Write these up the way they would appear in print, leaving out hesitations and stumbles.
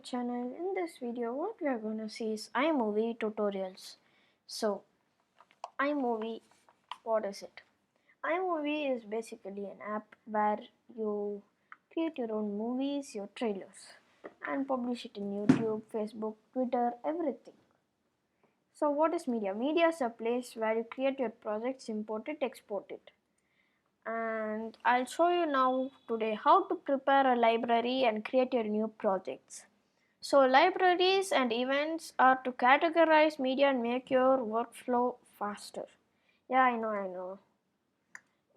channel. In this video what we are going to see is iMovie tutorials. So iMovie, what is it? iMovie is basically an app where you create your own movies, your trailers, and publish it in YouTube, Facebook, Twitter, everything. So what is media? Media is a place where you create your projects, import it, export it. And I'll show you now today how to prepare a library and create your new projects. So libraries and events are to categorize media and make your workflow faster. Yeah, I know.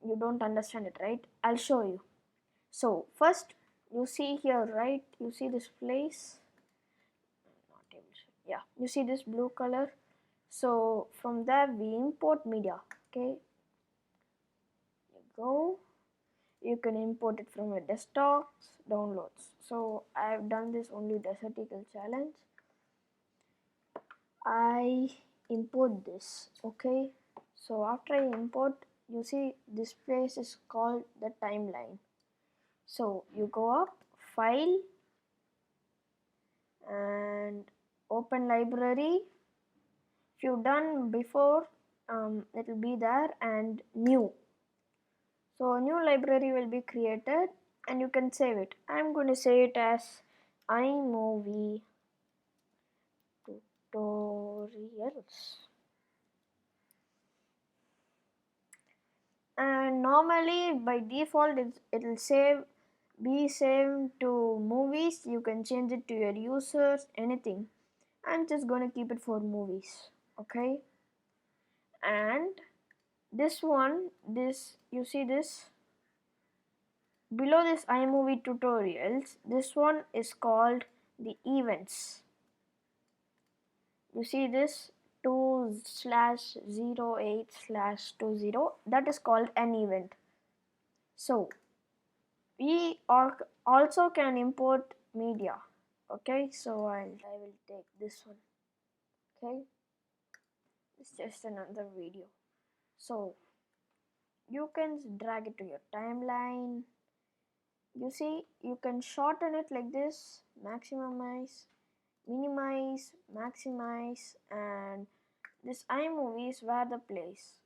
You don't understand it, right? I'll show you. So first you see here, right? You see this place? Not able to. Yeah, you see this blue color? So from there we import media. Okay. You go. You can import it from your desktop, downloads. So I have done this only Desert Eagle challenge. I import this. Okay, so after I import, you see this place is called the timeline. So you go up, file, and open library. If you've done before, it will be there, and new. So a new library will be created and you can save it. I'm going to save it as iMovie tutorials. And normally by default it'll be saved to movies. You can change it to your users, anything. I'm just going to keep it for movies. Okay, and this one, you see this below this iMovie tutorials, this one is called the events. You see this 2/08/20, that is called an event. So we also can import media. Okay, so I will take this one. Okay, it's just another video. So you can drag it to your timeline. You see, you can shorten it like this, maximize, minimize, maximize, and this iMovie is where the place.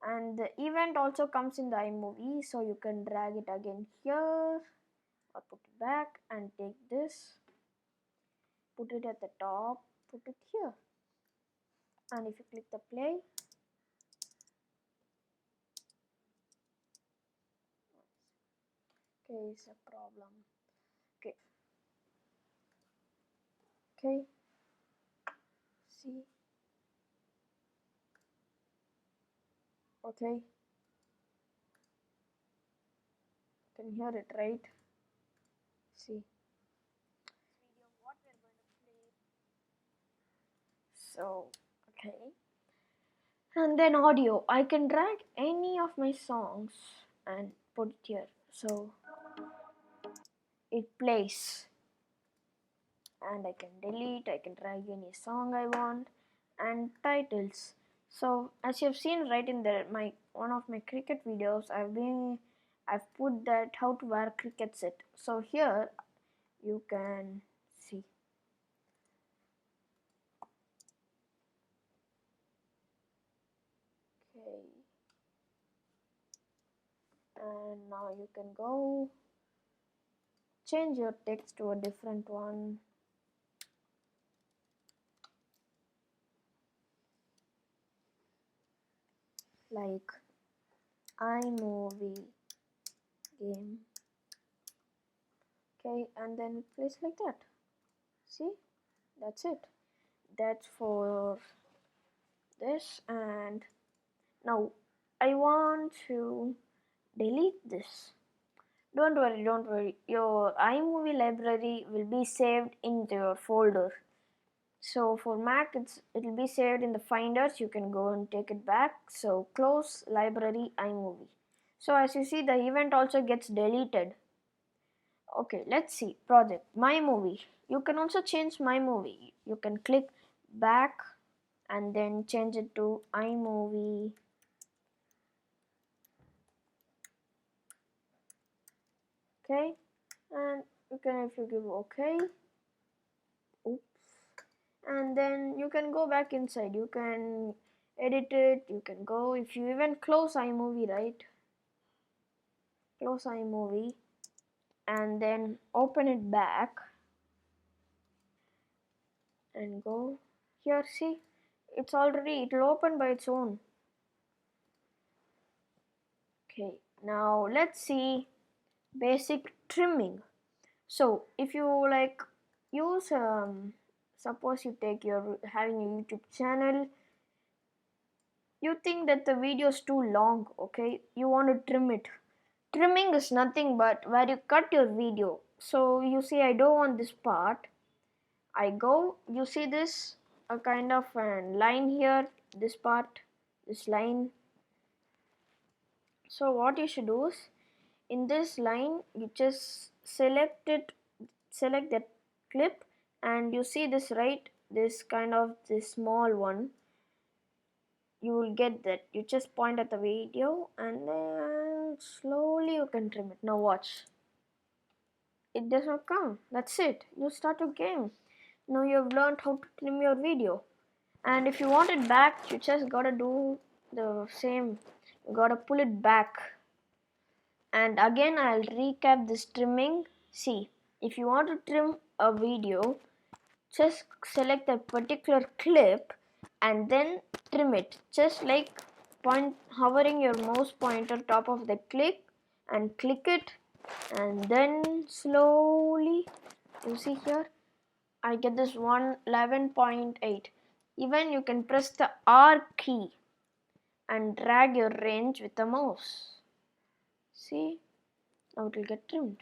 And the event also comes in the iMovie, so you can drag it again here or put it back and take this, put it at the top, put it here, and if you click the play, okay, it's a problem. Okay, see, okay, can hear it, right? See, so okay, and then audio, I can drag any of my songs and put it here, so it plays, and I can delete, I can drag any song I want, and titles. So as you have seen right in there, one of my cricket videos, I've put that how to wear cricket set. So here you can see. Okay, and now you can go change your text to a different one. Like iMovie game. Okay, and then it plays like that. See, that's it. That's for this. And now I want to delete this. Don't worry, your iMovie library will be saved into your folder. So for Mac, it'll be saved in the finders. You can go and take it back. So close library iMovie. So as you see, the event also gets deleted. Okay, let's see project my movie. You can also change my movie. You can click back and then change it to iMovie. Okay, and you can, if you give okay, and then you can go back inside. You can edit it. You can go, if you even close iMovie, right? Close iMovie and then open it back and go here. See, it's already, it'll open by its own. Okay, now let's see basic trimming. So if you like use suppose you take your having a YouTube channel, you think that the video is too long, okay, you want to trim it. Trimming is nothing but where you cut your video. So you see, I don't want this part. I go, you see this, a kind of a line here, this part, this line. So what you should do is, in this line, you just select that clip, and you see this, right, this kind of this small one, you will get that. You just point at the video and then slowly you can trim it. Now watch. It does not come. That's it. You start your game. Now you have learned how to trim your video. And if you want it back, you just gotta do the same. You gotta pull it back. And again, I'll recap this trimming. See, if you want to trim a video, just select a particular clip and then trim it. Just like hovering your mouse pointer top of the clip and click it, and then slowly, you see here, I get this 111.8. Even you can press the R key and drag your range with the mouse. See, now it will get trimmed.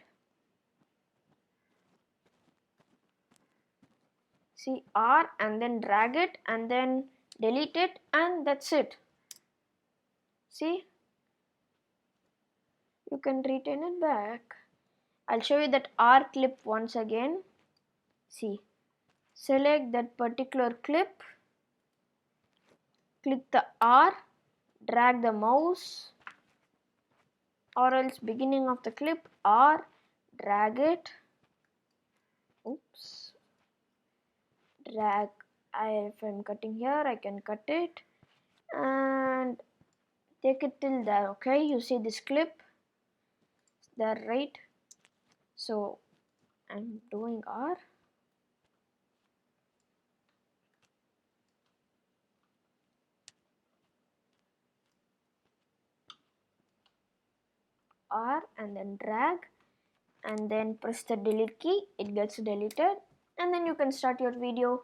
See, R and then drag it and then delete it, and that's it. See, you can retain it back. I'll show you that R clip once again. See, select that particular clip, click the R, drag the mouse, or else beginning of the clip, R, drag it, oops, drag, if I'm cutting here, I can cut it and take it till there. Okay, you see this clip there, right? So I'm doing R and then drag and then press the delete key. It gets deleted and then you can start your video.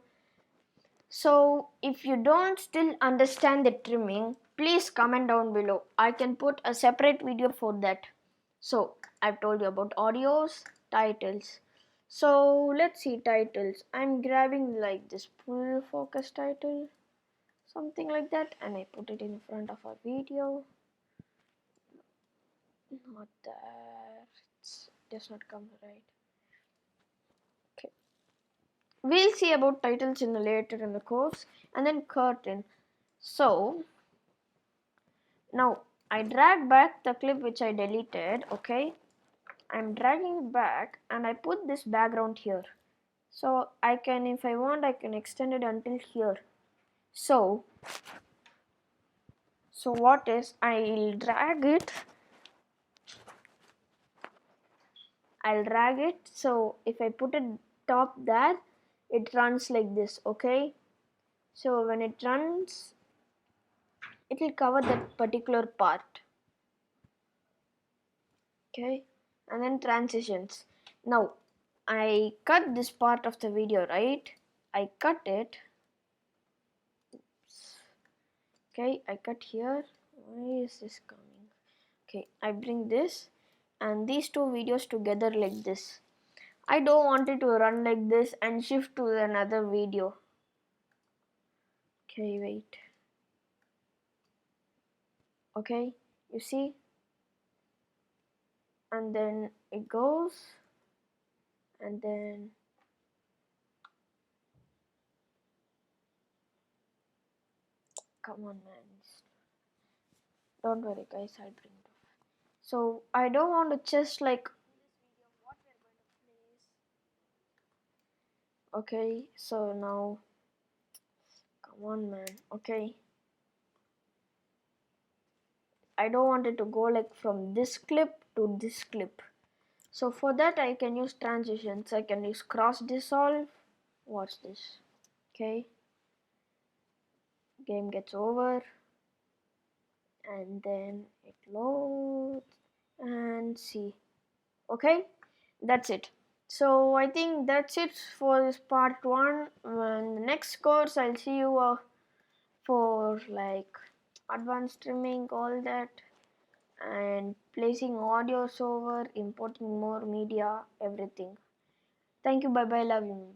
So if you don't still understand the trimming, please comment down below. I can put a separate video for that. So I've told you about audios, titles. So let's see titles. I'm grabbing like this full focus title, something like that, and I put it in front of a video. Not there. It does not come right. Okay. We'll see about titles later in the course. And then curtain. So now I drag back the clip which I deleted. Okay, I'm dragging it back and I put this background here. So I can, if I want, I can extend it until here. So what is, I'll drag it. So if I put it top there, it runs like this. Okay, so when it runs, it will cover that particular part. Okay, and then transitions. Now I cut this part of the video, right? I cut it. Okay, I cut here. Why is this coming? Okay, I bring this and these two videos together like this. I don't want it to run like this and shift to another video. Okay, wait. Okay, you see? And then it goes and then come on, man. Don't worry, guys, I'll bring it. So I don't want to just like. Okay, so now Come on, man. Okay. I don't want it to go like from this clip to this clip. So for that I can use transitions. I can use cross dissolve. Watch this. Okay. Game gets over and then it loads and see. Okay, that's it. So I think that's it for this part 1. In the next course I'll see you for like advanced streaming, all that, and placing audios over, importing more media, everything. Thank you, bye bye, love you.